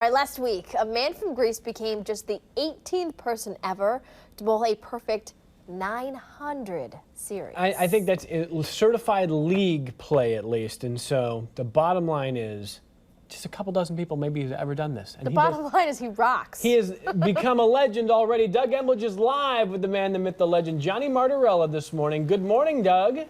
All right, last week, a man from Greece became just the 18th person ever to bowl a perfect 900 series. I think that's a certified league play at least, and so the bottom line is just a couple dozen people maybe who's ever done this. And the bottom line is he rocks. He has become a legend already. Doug Embledge is live with the man, the myth, the legend, Johnny Martorella this morning. Good morning, Doug. Good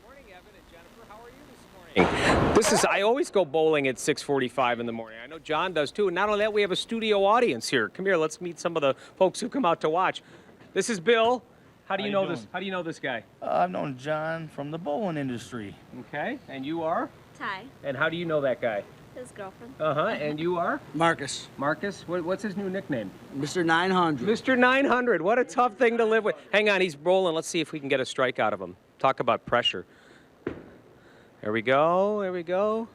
morning, Evan and Jennifer. How are you this morning? I always go bowling at 6:45 in the morning. I know John does too. And not only that, we have a studio audience here. Come here, let's meet some of the folks who come out to watch. This is Bill. How do you know this? How do you know this guy? I've known John from the bowling industry. Okay, and you are? Ty, And how do you know that guy? his girlfriend. And you are? Marcus. Marcus? What's his new nickname? Mr. 900. Mr. 900. What a tough thing to live with. Hang on, he's rolling. Let's see if we can get a strike out of him. Talk about pressure. There we go. There we go.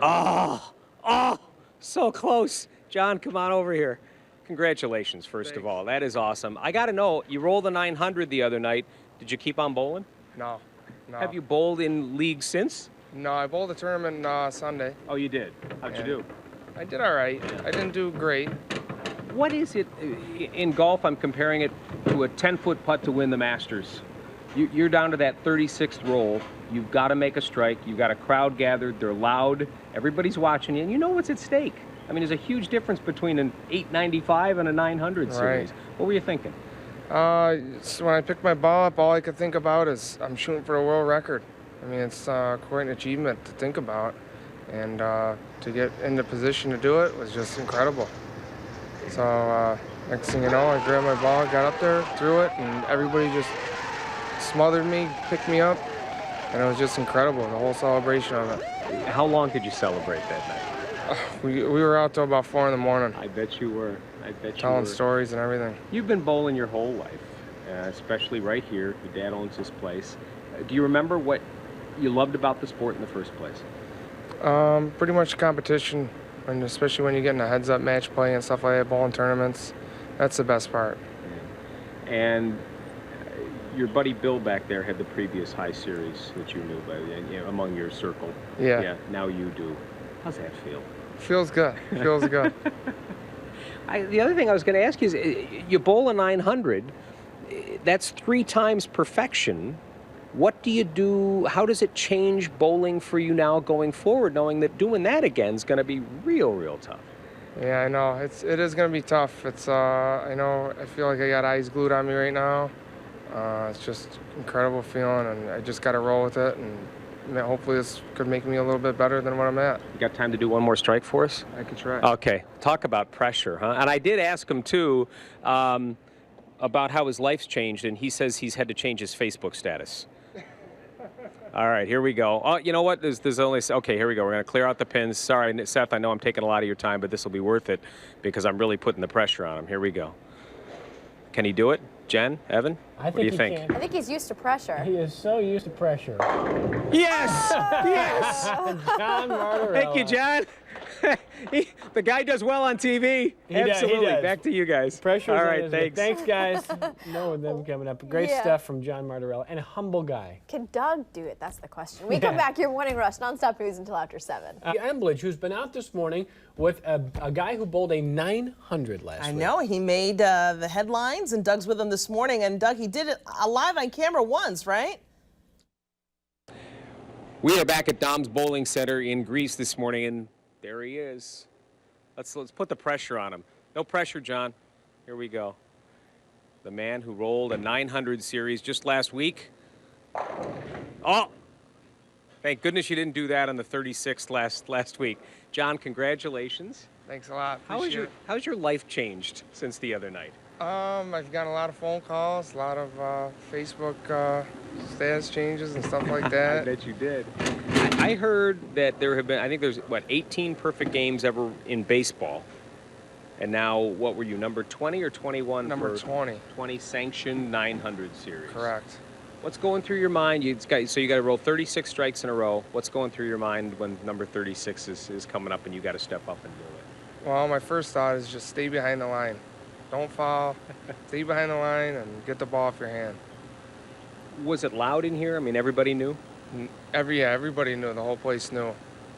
Oh, so close. John, come on over here. Congratulations, first of all. That is awesome. I got to know, you rolled the 900 the other night. Did you keep on bowling? No. Have you bowled in league since? No, I bowled a tournament Sunday. Oh, you did? How'd you do? I did all right. I didn't do great. What is it in golf? I'm comparing it to a 10-foot putt to win the Masters. You're down to that 36th roll. You've got to make a strike. You've got a crowd gathered. They're loud. Everybody's watching you, and you know what's at stake. I mean, there's a huge difference between an 895 and a 900 series. Right. What were you thinking? So when I picked my ball up, all I could think about is I'm shooting for a world record. I mean, it's quite an achievement to think about, and to get in the position to do it was just incredible. So next thing you know, I grabbed my ball, got up there, threw it, and everybody just smothered me, picked me up, and it was just incredible, the whole celebration of it. How long did you celebrate that night? We were out till about 4 in the morning. I bet you were. I bet you were. Telling stories and everything. You've been bowling your whole life, especially right here. Your dad owns this place. Do you remember what you loved about the sport in the first place? Pretty much competition, and especially when you get in a heads-up match play and stuff like that, bowling tournaments. That's the best part. And your buddy Bill back there had the previous high series that you knew among your circle. Yeah. Now you do. How's that feel? Feels good. Feels good. The other thing I was going to ask you is, you bowl a 900. That's 3 times perfection. What do you do? How does it change bowling for you now going forward, knowing that doing that again is going to be real tough? Yeah, I know. It is going to be tough. It's I know. I feel like I got eyes glued on me right now. It's just incredible feeling, and I just got to roll with it. And hopefully this could make me a little bit better than what I'm at. You got time to do one more strike for us? I could try. Okay. Talk about pressure, huh? And I did ask him, too, about how his life's changed, and he says he's had to change his Facebook status. All right, here we go. Oh, you know what? There's only... Okay, here we go. We're going to clear out the pins. Sorry, Seth, I know I'm taking a lot of your time, but this will be worth it because I'm really putting the pressure on him. Here we go. Can he do it? Jen? Evan? What do you think? I think he's used to pressure. He is so used to pressure. Yes! Yes! John Martorella. Thank you, John. The guy does well on TV. Absolutely. He does. Back to you guys. Pressure. All right, thanks. Thanks, guys. More with them coming up. Great stuff from John Martorella, and a humble guy. Can Doug do it? That's the question. We come back, your Morning Rush, nonstop news until after 7. Embledge, who's been out this morning with a guy who bowled a 900 last week. I know, he made the headlines, and Doug's with him this morning. And Doug, he did it live on camera once, right? We are back at Dom's Bowling Center in Greece this morning, and there he is. Let's put the pressure on him. No pressure, John. Here we go. The man who rolled a 900 series just last week. Oh! Thank goodness you didn't do that on the 36th last week. John, congratulations. Thanks a lot. How's your life changed since the other night? I've gotten a lot of phone calls, a lot of Facebook status changes and stuff like that. I bet you did. I heard that there have been, I think there's, 18 perfect games ever in baseball. And now, what were you, number 20 or 21? Number 20. 20 sanctioned 900 series. Correct. What's going through your mind? So you got to roll 36 strikes in a row. What's going through your mind when number 36 is coming up and you got to step up and do it? Well, my first thought is just stay behind the line. Don't foul. Stay behind the line and get the ball off your hand. Was it loud in here? I mean, everybody knew? Everybody knew. The whole place knew.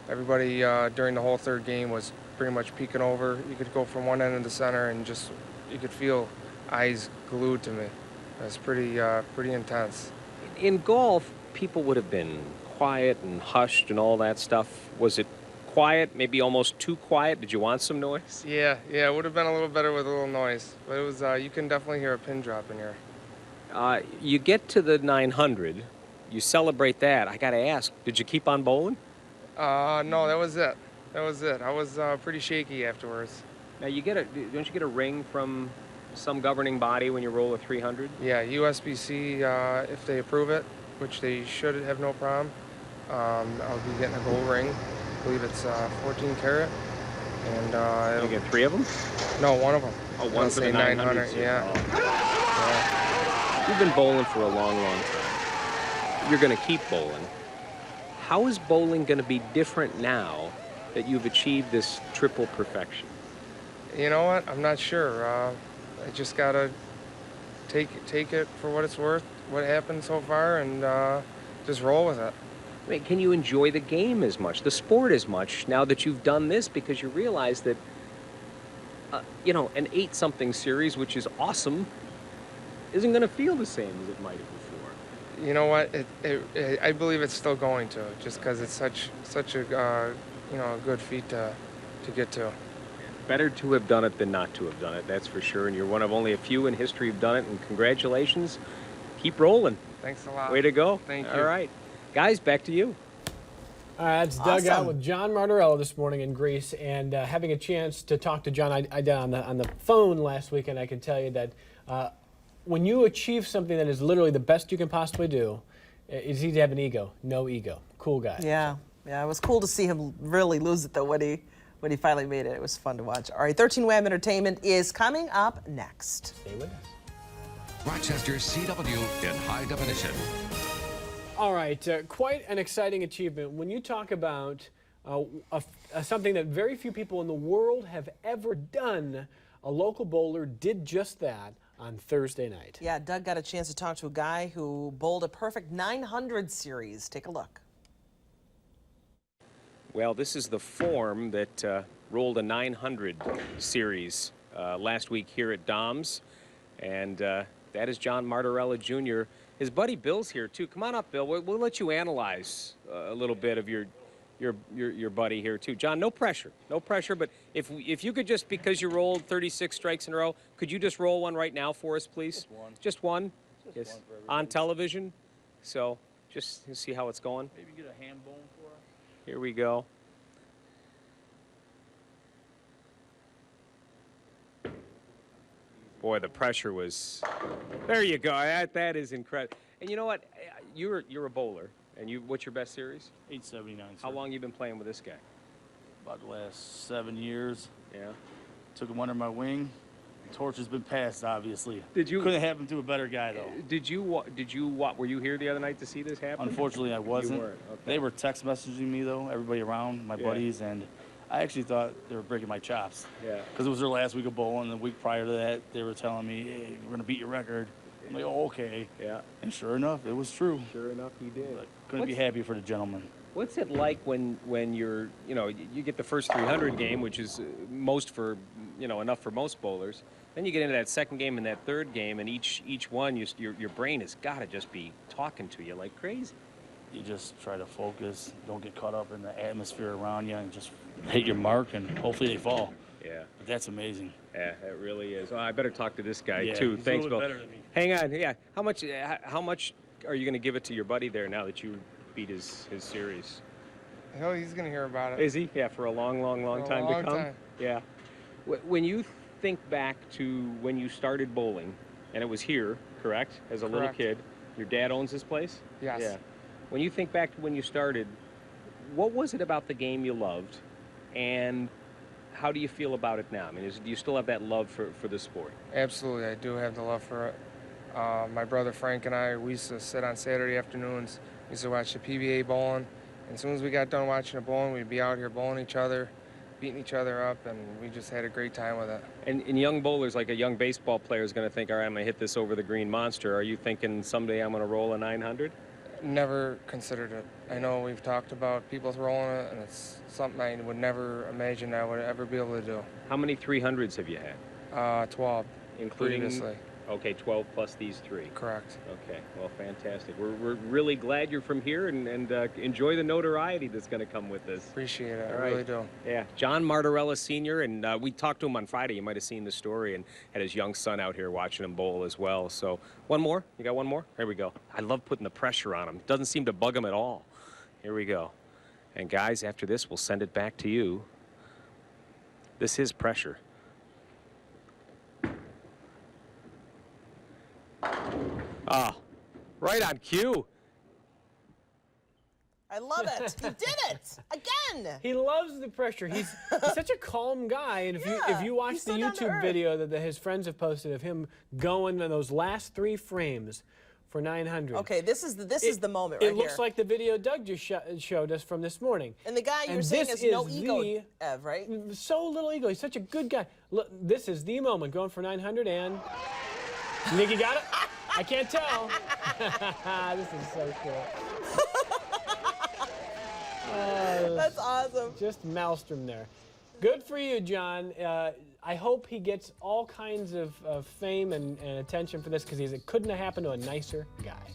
Everybody during the whole third game was pretty much peeking over. You could go from one end of the center and just, you could feel eyes glued to me. It was pretty intense. In golf, people would have been quiet and hushed and all that stuff. Was it quiet, maybe almost too quiet? Did you want some noise? Yeah, it would have been a little better with a little noise, but it was, you can definitely hear a pin drop in here. You get to the 900, you celebrate that. I got to ask, did you keep on bowling? No, that was it. That was it. I was pretty shaky afterwards. Now, don't you get a ring from some governing body when you roll a 300? Yeah, USBC, if they approve it, which they should have no problem, I'll be getting a gold ring. I believe it's 14 karat. And You get 3 of them? no, one of them. Oh, one for the 900. Yeah. You've been bowling for a long, long time. You're going to keep bowling. How is bowling going to be different now that you've achieved this triple perfection? You know what? I'm not sure. I just gotta take it for what it's worth, what happened so far, and just roll with it. I mean, can you enjoy the game as much, the sport as much, now that you've done this? Because you realize that, an 8-something series, which is awesome, isn't going to feel the same as it might have before. You know what? I believe it's still going to, just because it's such a a good feat to get to. Better to have done it than not to have done it, that's for sure. And you're one of only a few in history who've done it. And congratulations. Keep rolling. Thanks a lot. Way to go. Thank you. All right. Guys, back to you. All right, that's Doug out with John Martorella this morning in Greece, and having a chance to talk to John, I did on the phone last week, and I can tell you that when you achieve something that is literally the best you can possibly do, it's easy to have an ego. No ego. Cool guy. Yeah, it was cool to see him really lose it though when he finally made it. It was fun to watch. All right, 13 Wham Entertainment is coming up next. Stay with us. Rochester CW in high definition. All right, quite an exciting achievement. When you talk about something that very few people in the world have ever done, a local bowler did just that on Thursday night. Yeah, Doug got a chance to talk to a guy who bowled a perfect 900 series. Take a look. Well, this is the form that rolled a 900 series last week here at Dom's. And that is John Martorella Jr. His buddy Bill's here, too. Come on up, Bill. We'll let you analyze a little bit of your buddy here, too. John, no pressure. No pressure, but if you could just, because you rolled 36 strikes in a row, could you just roll one right now for us, please? Just one. Just one? Just Yes. one for everybody. On television? So just see how it's going. Maybe get a hand bone for us. Here we go. Boy, the pressure was. There you go. That is incredible. And you know what? You're a bowler, and what's your best series? 879. How long you been playing with this guy? About the last 7 years. Yeah. Took him under my wing. The torch has been passed, obviously. Did you? Couldn't happen to a better guy, though. Were you here the other night to see this happen? Unfortunately, I wasn't. weren't, okay. They were text messaging me, though, everybody around, my Yeah. buddies, and I actually thought they were breaking my chops. Yeah. Because it was their last week of bowling. The week prior to that, they were telling me, hey, we're going to beat your record. I'm like, oh, okay. Yeah. And sure enough, it was true. Sure enough, he did. But couldn't be happy for the gentleman. What's it like when you're, you get the first 300 game, which is enough for most bowlers. Then you get into that second game and that third game, and each one, your brain has got to just be talking to you like crazy. You just try to focus, don't get caught up in the atmosphere around you, and just hit your mark, and hopefully they fall. Yeah. But that's amazing. Yeah, it really is. Well, I better talk to this guy Yeah, too. he's a Thanks, little Bill. bit better than me. Hang on. Yeah. How much are you going to give it to your buddy there now that you beat his series? Hell, he's gonna hear about it. Is he? Yeah, for a long For a time long to come. time. Yeah. When you think back to when you started bowling, and it was here, correct? As a little Correct. kid, your dad owns this place. Yes. Yeah. When you think back to when you started, what was it about the game you loved, and how do you feel about it now? I mean, do you still have that love for the sport? Absolutely, I do have the love for it. My brother Frank and I, we used to sit on Saturday afternoons. We used to watch the PBA bowling. And as soon as we got done watching the bowling, we'd be out here bowling each other, beating each other up, and we just had a great time with it. And young bowlers, like a young baseball player, is going to think, all right, I'm going to hit this over the green monster. Are you thinking someday I'm going to roll a 900? never considered it. I know we've talked about people throwing it, and it's something I would never imagine I would ever be able to do. How many 300s have you had? 12. Including? Previously. Okay, 12 plus these 3. Correct. Okay, well, fantastic. We're really glad you're from here, and enjoy the notoriety that's going to come with this. Appreciate it. All I right. really do. Yeah, John Martorella Sr., and we talked to him on Friday. You might have seen the story, and had his young son out here watching him bowl as well. So one more? You got one more? Here we go. I love putting the pressure on him. Doesn't seem to bug him at all. Here we go. And guys, after this, we'll send it back to you. This is pressure. Ah, right on cue. I love it. He did it again. He loves the pressure. He's such a calm guy, and if you watch he's the so down to YouTube earth. video that his friends have posted of him going in those last 3 frames for 900. Okay, this is the moment right It looks here. like the video Doug just showed us from this morning. And the guy you're And saying this has no is ego, Ev, right? So little ego. He's such a good guy. Look, this is the moment going for 900, and you think he got it? I can't tell. This is so cool. That's awesome. Just maelstrom there. Good for you, John. I hope he gets all kinds of fame and attention for this, because he couldn't have happened to a nicer guy.